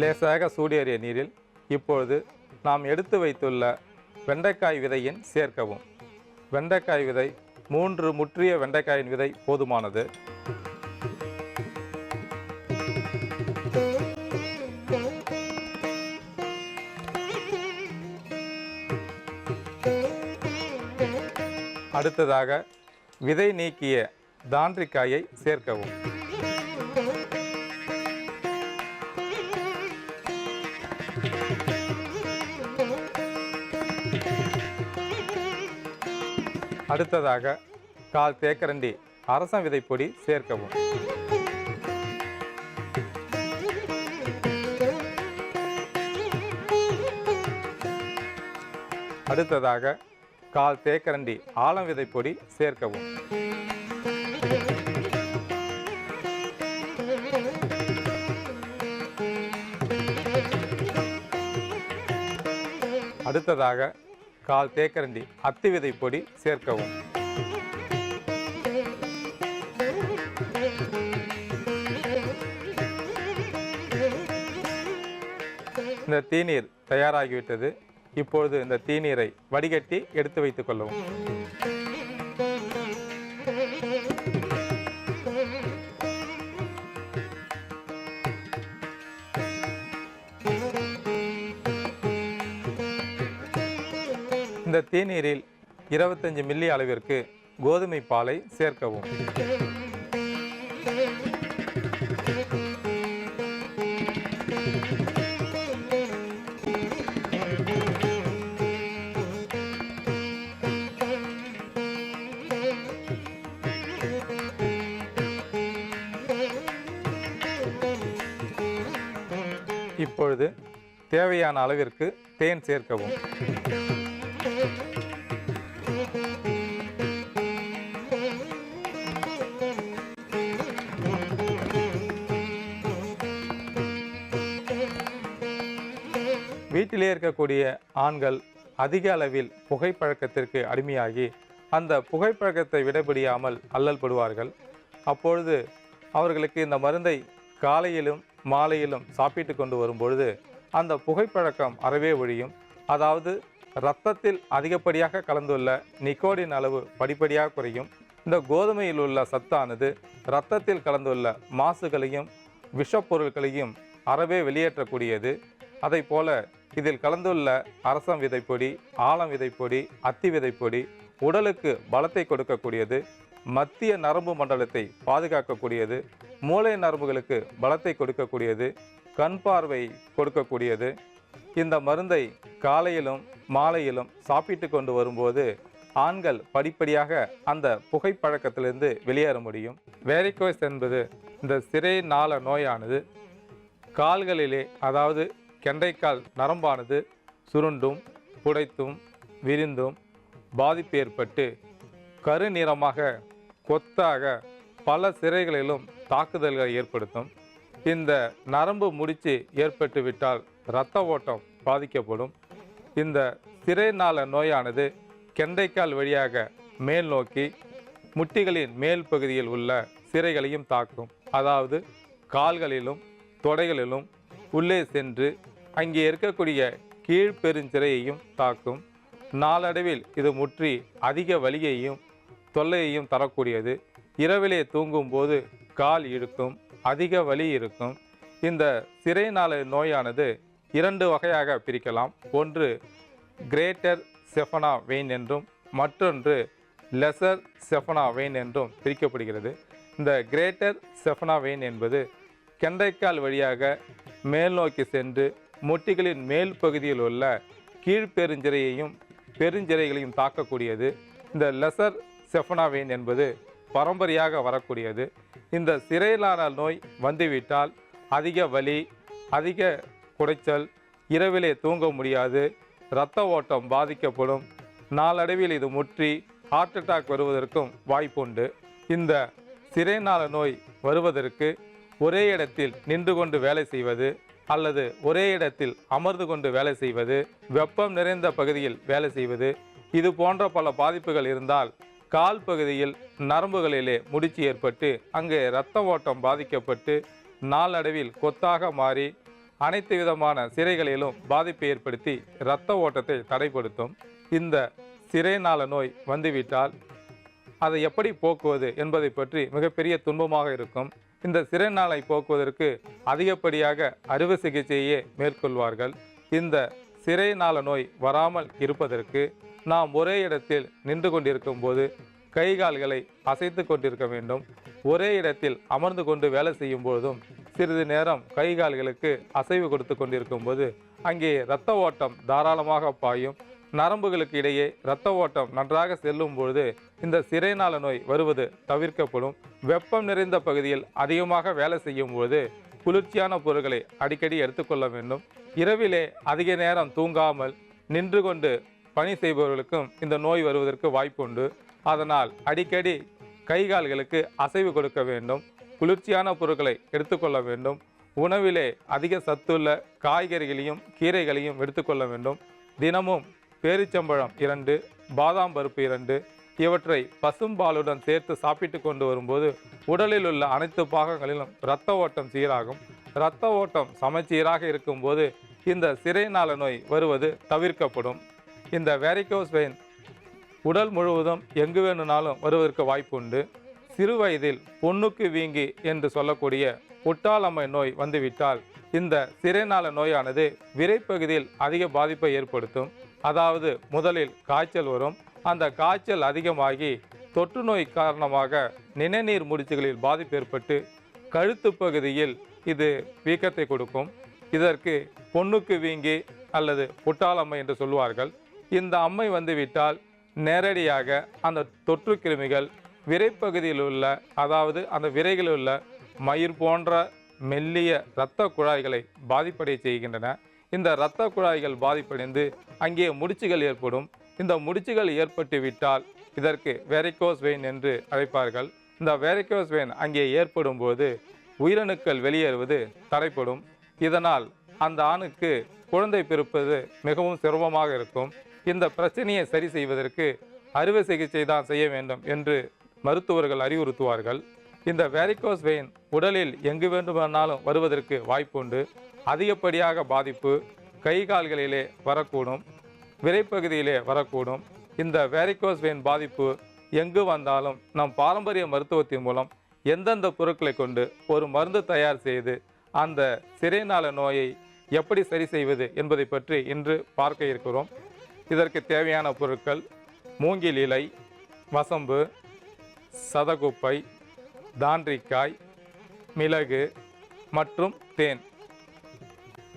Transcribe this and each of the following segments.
லேசாக சூடேறிய நீரில் இப்பொழுது நாம் எடுத்து வைத்துள்ள வெண்டைக்காய் விதையின் சேர்க்கவும். வெண்டைக்காய் விதை 3 முற்றிய வெண்டைக்காயின் விதை போதுமானது. அடுத்ததாக விதை நீக்கிய தாண்டிக்காயை சேர்க்கவும். அடுத்ததாக 1/4 தேக்கரண்டி அரசம் விதைப்பொடி சேர்க்கவும். அடுத்ததாக 1/4 தேக்கரண்டி ஆலம் விதைப்பொடி சேர்க்கவும். அடுத்ததாக 1/4 தேக்கரண்டி அத்தி விதைப்பொடி சேர்க்கவும். இந்த தீநீர் தயாராகிவிட்டது. இப்பொழுது இந்த தீநீரை வடிகட்டி எடுத்து வைத்துக் கொள்ளவும். இந்த தீநீரில் 25 மில்லி அளவிற்கு கோதுமை பாலை சேர்க்கவும். இப்பொழுது தேவையான அளவிற்கு தேன் சேர்க்கவும். வீட்டிலே இருக்கக்கூடிய ஆண்கள் அதிக அளவில் புகைப்பழக்கத்திற்கு அடிமையாகி அந்த புகைப்பழக்கத்தை விடப்படியாமல் அல்லல் படுவார்கள். அப்பொழுது அவர்களுக்கு இந்த மருந்தை காலையிலும் மாலையிலும் சாப்பிட்டு கொண்டு வரும்பொழுது அந்த புகைப்பழக்கம் அறவே ஒழியும். அதாவது இரத்தத்தில் அதிகப்படியாக கலந்துள்ள நிக்கோடின் அளவு படிப்படியாக குறையும். இந்த கோதுமையில் உள்ள சத்தானது இரத்தத்தில் கலந்துள்ள மாசுகளையும் விஷப்பொருட்களையும் அறவே வெளியேற்றக்கூடியது. அதை போல இதில் கலந்துள்ள அரசம் விதைப்பொடி, ஆலம் விதைப்பொடி, அத்தி விதைப்பொடி உடலுக்கு பலத்தை கொடுக்கக்கூடியது, மத்திய நரம்பு மண்டலத்தை பாதுகாக்கக்கூடியது, மூளை நரம்புகளுக்கு பலத்தை கொடுக்கக்கூடியது, கண் பார்வை கொடுக்கக்கூடியது. இந்த மருந்தை காலையிலும் மாலையிலும் சாப்பிட்டு கொண்டு வரும்போது ஆண்கள் படிப்படியாக அந்த புகைப்பழக்கத்திலிருந்து வெளியேற முடியும். வேரிகோஸ் என்பது இந்த சிரை நாள நோயானது கால்களிலே, அதாவது கெண்டைக்கால் நரம்பானது சுருண்டும் புடைத்தும் விரிந்தும் பாதிப்பு ஏற்பட்டு கருநிறமாக கொத்தாக பல சிரைகளிலும் தாக்குதல்களை ஏற்படுத்தும். இந்த நரம்பு முடிச்சு ஏற்பட்டு விட்டால் இரத்த ஓட்டம் பாதிக்கப்படும். இந்த சிரை நாள நோயானது கெண்டைக்கால் வழியாக மேல் நோக்கி முட்டிகளின் மேல் பகுதியில் உள்ள சிரைகளையும் தாக்கும். அதாவது கால்களிலும் தொடைகளிலும் உள்ளே சென்று அங்கே இருக்கக்கூடிய கீழ்பெருஞ்சிரையையும் தாக்கும். நாளடைவில் இது முற்றி அதிக வலியையும் தொல்லையையும் தரக்கூடியது. இரவிலே தூங்கும்போது கால் இழுக்கும், அதிக வலி இருக்கும். இந்த சிரை நாள நோயானது 2 வகையாக பிரிக்கலாம். ஒன்று கிரேட்டர் செஃபனா வெயின் என்றும் மற்றொன்று லெசர் செஃபனா வெயின் என்றும் பிரிக்கப்படுகிறது. இந்த கிரேட்டர் செஃபனா வெயின் என்பது கெண்டைக்கால் வழியாக மேல் நோக்கி சென்று முட்டிகளின் மேல் பகுதியில் உள்ள கீழ்பெருஞ்சிரையையும் பெருஞ்சிரைகளையும் தாக்கக்கூடியது. இந்த லெசர் செஃபனா வெயின் என்பது பரம்பரையாக வரக்கூடியது. இந்த சிரைநாள நோய் வந்துவிட்டால் அதிக வலி, அதிக குடைச்சல், இரவிலே தூங்க முடியாது, இரத்த ஓட்டம் பாதிக்கப்படும். நாளடைவில் இது முற்றி ஹார்ட் அட்டாக் வருவதற்கும் வாய்ப்புண்டு. இந்த சிரைநாள நோய் வருவதற்கு ஒரே இடத்தில் நின்று கொண்டு வேலை செய்வது அல்லது ஒரே இடத்தில் அமர்ந்து கொண்டு வேலை செய்வது, வெப்பம் நிறைந்த பகுதியில் வேலை செய்வது, இது போன்ற பல பாதிப்புகள் இருந்தால் கால் பகுதியில் நரம்புகளிலே முடிச்சு ஏற்பட்டு அங்கே இரத்த ஓட்டம் பாதிக்கப்பட்டு நாளடைவில் கொத்தாக மாறி அனைத்து விதமான சிரைகளிலும் பாதிப்பை ஏற்படுத்தி இரத்த ஓட்டத்தை தடைப்படுத்தும். இந்த சிரைநாள நோய் வந்துவிட்டால் அதை எப்படி போக்குவது என்பதை பற்றி மிகப்பெரிய துன்பமாக இருக்கும். இந்த சிரைநாளை போக்குவதற்கு அதிகப்படியாக அறுவை சிகிச்சையே மேற்கொள்வார்கள். இந்த சிரைநாள நோய் வராமல் இருப்பதற்கு நாம் ஒரே இடத்தில் நின்று கொண்டிருக்கும் போது கை கால்களை அசைத்து கொண்டிருக்க வேண்டும். ஒரே இடத்தில் அமர்ந்து கொண்டு வேலை செய்யும் போதும் சிறிது நேரம் கை கால்களுக்கு அசைவு கொடுத்து கொண்டிருக்கும் போது அங்கே இரத்த ஓட்டம் தாராளமாக பாயும். நரம்புகளுக்கு இடையே இரத்த ஓட்டம் நன்றாக செல்லும் பொழுது இந்த சிரைநாள நோய் வருவது தவிர்க்கப்படும். வெப்பம் நிறைந்த பகுதியில் அதிகமாக வேலை செய்யும் போது குளிர்ச்சியான பொருட்களை அடிக்கடி எடுத்துக்கொள்ள வேண்டும். இரவிலே அதிக நேரம் தூங்காமல் நின்று கொண்டு பணி செய்பவர்களுக்கும் இந்த நோய் வருவதற்கு வாய்ப்புண்டு. அதனால் அடிக்கடி கை கால்களுக்கு அசைவு கொடுக்க வேண்டும். குளிர்ச்சியான பொருட்களை எடுத்துக்கொள்ள வேண்டும். உணவிலே அதிக சத்துள்ள காய்கறிகளையும் கீரைகளையும் எடுத்துக்கொள்ள வேண்டும். தினமும் பேரிச்சம்பழம் 2, பாதாம் பருப்பு 2 இவற்றை பசும்பாலுடன் சேர்த்து சாப்பிட்டு கொண்டு வரும்போது உடலில் உள்ள அனைத்து பாகங்களிலும் இரத்த ஓட்டம் சீராகும். இரத்த ஓட்டம் சமச்சீராக இருக்கும்போது இந்த சிரைநாள நோய் வருவது தவிர்க்கப்படும். இந்த வேரிகோஸ் வெயின் உடல் முழுவதும் எங்கு வேணும்னாலும் வருவதற்கு வாய்ப்பு உண்டு. சிறு வயதில் பொண்ணுக்கு வீங்கி என்று சொல்லக்கூடிய ஒட்டாளம்மை நோய் வந்துவிட்டால் இந்த சிரைநாள நோயானது விரைப்பகுதியில் அதிக பாதிப்பை ஏற்படுத்தும். அதாவது முதலில் காய்ச்சல் வரும். அந்த காய்ச்சல் அதிகமாகி தொற்று நோய் காரணமாக நிணநீர் முடிச்சுகளில் பாதிப்பு ஏற்பட்டு கழுத்து பகுதியில் இது வீக்கத்தை கொடுக்கும். இதற்கு பொண்ணுக்கு வீங்கி அல்லது ஒட்டாளம்மை என்று சொல்வார்கள். இந்த அம்மை வந்துவிட்டால் நேரடியாக அந்த தொற்று கிருமிகள் விரைப்பகுதியில் உள்ள, அதாவது அந்த விரைகளில் உள்ள மயிர் போன்ற மெல்லிய இரத்த குழாய்களை பாதிப்படைய செய்கின்றன. இந்த இரத்த குழாய்கள் பாதிப்படைந்து அங்கே முடிச்சுகள் ஏற்படும். இந்த முடிச்சுகள் ஏற்பட்டு விட்டால் இதற்கு வேரிகோஸ் வெயின் என்று அழைப்பார்கள். இந்த வேரிகோஸ் வெயின் அங்கே ஏற்படும் போது உயிரணுக்கள் வெளியேறுவது தடைப்படும். இதனால் அந்த ஆணுக்கு குழந்தை பிறப்பது மிகவும் சிரமமாக இருக்கும். இந்த பிரச்சனையை சரி செய்வதற்கு அறுவை சிகிச்சை தான் செய்ய வேண்டும் என்று மருத்துவர்கள் அறிவுறுத்துவார்கள். இந்த வேரிகோஸ் வெயின் உடலில் எங்கு வேண்டுமானாலும் வருவதற்கு வாய்ப்புண்டு. அதிகப்படியாக பாதிப்பு கை கால்களிலே வரக்கூடும், விரைப்பகுதியிலே வரக்கூடும். இந்த வேரிகோஸ் வெயின் பாதிப்பு எங்கு வந்தாலும் நம் பாரம்பரிய மருத்துவத்தின் மூலம் எந்தெந்த பொருட்களை கொண்டு ஒரு மருந்து தயார் செய்து அந்த சிரைநாள நோயை எப்படி சரி செய்வது என்பதை பற்றி இன்று பார்க்க இருக்கிறோம். இதற்கு தேவையான பொருட்கள் மூங்கில் இலை, வசம்பு, சதகுப்பை, தாண்டிக்காய், மிளகு மற்றும் தேன்.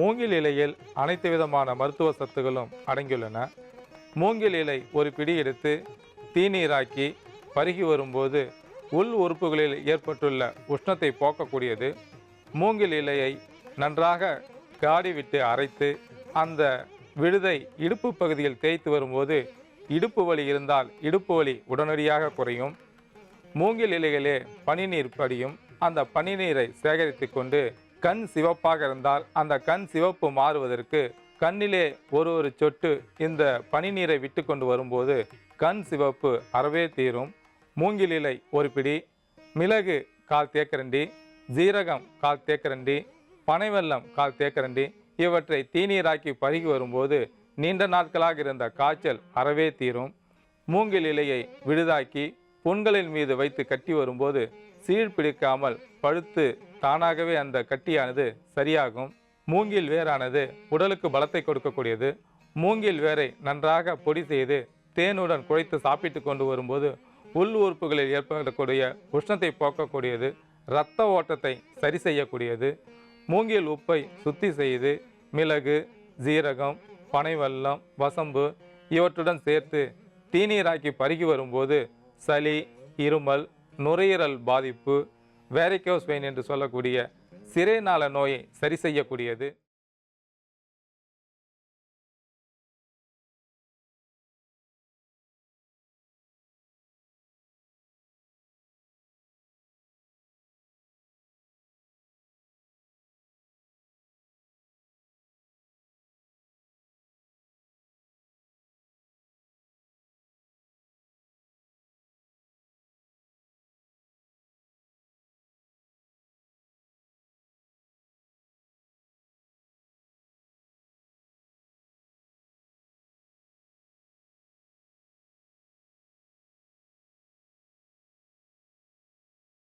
மூங்கில் இலையில் அனைத்து விதமான மருத்துவ சத்துகளும் அடங்கியுள்ளன. மூங்கில் இலை ஒரு பிடி எடுத்து தீநீராக்கி பருகி வரும்போது உள் உறுப்புகளில் ஏற்பட்டுள்ள உஷ்ணத்தை போக்கக்கூடியது. மூங்கில் இலையை நன்றாக காடி விட்டு அரைத்து அந்த விழுதை இடுப்பு பகுதியில் தேய்த்து வரும்போது இடுப்பு வலி இருந்தால் இடுப்பு வலி உடனடியாக குறையும். மூங்கில் இலைகளே பனிநீர் படியும். அந்த பனிநீரை சேகரித்து கொண்டு கண் சிவப்பாக இருந்தால் அந்த கண் சிவப்பு மாறுவதற்கு கண்ணிலே ஒரு சொட்டு இந்த பனிநீரை விட்டு கொண்டு வரும்போது கண் சிவப்பு அறவே தீரும். மூங்கில் இலை ஒரு பிடி, மிளகு 1/4 தேக்கரண்டி, ஜீரகம் 1/4 தேக்கரண்டி, பனைவெல்லம் 1/4 தேக்கரண்டி இவற்றை தீநீராக்கி பருகி வரும்போது நீண்ட நாட்களாக இருந்த காய்ச்சல் அறவே தீரும். மூங்கில் இலையை விழுதாக்கி புண்களின் மீது வைத்து கட்டி வரும்போது சீழ் பிடிக்காமல் பழுத்து தானாகவே அந்த கட்டியானது சரியாகும். மூங்கில் வேரானது உடலுக்கு பலத்தை கொடுக்கக்கூடியது. மூங்கில் வேரை நன்றாக பொடி செய்து தேனுடன் குழைத்து சாப்பிட்டு கொண்டு வரும்போது உள் உறுப்புகளில் ஏற்படக்கூடிய உஷ்ணத்தை போக்கக்கூடியது, இரத்த ஓட்டத்தை சரி செய்யக்கூடியது. மூங்கில் உப்பை சுத்தி செய்து மிளகு, ஜீரகம், பனைவெல்லம், வசம்பு இவற்றுடன் சேர்த்து தீநீராக்கி பருகி வரும்போது சளி, இருமல், நுரையீரல் பாதிப்பு, வேரிகோஸ் வெயின் என்று சொல்லக்கூடிய சிரைநாள நோயை சரி செய்யக்கூடியது.